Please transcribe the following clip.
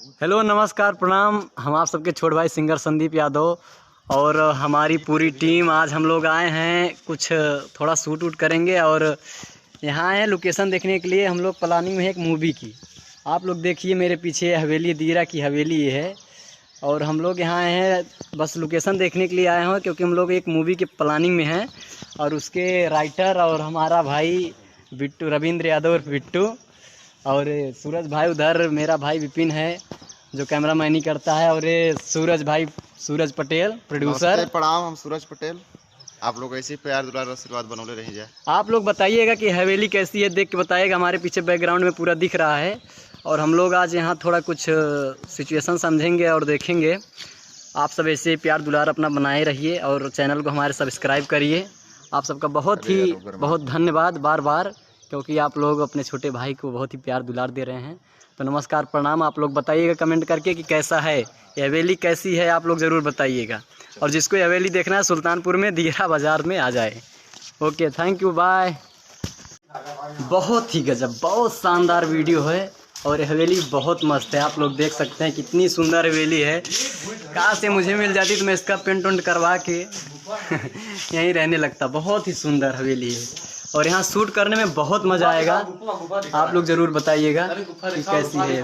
Hello नमस्कार प्रणाम। हम आप सबके छोटे भाई सिंगर संदीप यादव और हमारी पूरी टीम आज हम लोग आए हैं, कुछ थोड़ा शूट वूट करेंगे और यहाँ आए हैं लोकेशन देखने के लिए। हम लोग प्लानिंग में है एक मूवी की। आप लोग देखिए मेरे पीछे हवेली, दीरा की हवेली ये है और हम लोग यहाँ आए हैं बस लोकेशन देखने के लिए आए हैं, क्योंकि हम लोग एक मूवी के प्लानिंग में हैं और उसके राइटर और हमारा भाई बिट्टू, रविंद्र यादव और बिट्टू, और सूरज भाई उधर मेरा भाई विपिन है जो कैमरा मैनी करता है, और ये सूरज भाई, सूरज पटेल प्रोड्यूसर। प्रणाम, हम सूरज पटेल। आप लोग ऐसे ही प्यार दुलार आशीर्वाद बनौले रह जाए। आप लोग बताइएगा कि हवेली कैसी है, देख के बताइएगा। हमारे पीछे बैकग्राउंड में पूरा दिख रहा है और हम लोग आज यहाँ थोड़ा कुछ सिचुएशन समझेंगे और देखेंगे। आप सब ऐसे प्यार दुलार अपना बनाए रहिए और चैनल को हमारे सब्सक्राइब करिए। आप सबका बहुत धन्यवाद बार बार, क्योंकि आप लोग अपने छोटे भाई को बहुत ही प्यार दुलार दे रहे हैं। तो नमस्कार प्रणाम। आप लोग बताइएगा कमेंट करके कि कैसा है ये हवेली, कैसी है, आप लोग ज़रूर बताइएगा। और जिसको ये हवेली देखना है सुल्तानपुर में दीरा बाज़ार में आ जाए। Okay, thank you, bye. बहुत ही गजब, बहुत शानदार वीडियो है और ये हवेली बहुत मस्त है। आप लोग देख सकते हैं कितनी सुंदर हवेली है। कहाँ से मुझे मिल जाती तो मैं इसका पेंट वेंट करवा के यहीं रहने लगता। बहुत ही सुंदर हवेली है और यहाँ शूट करने में बहुत मज़ा आएगा। आप लोग ज़रूर बताइएगा कि कैसी है।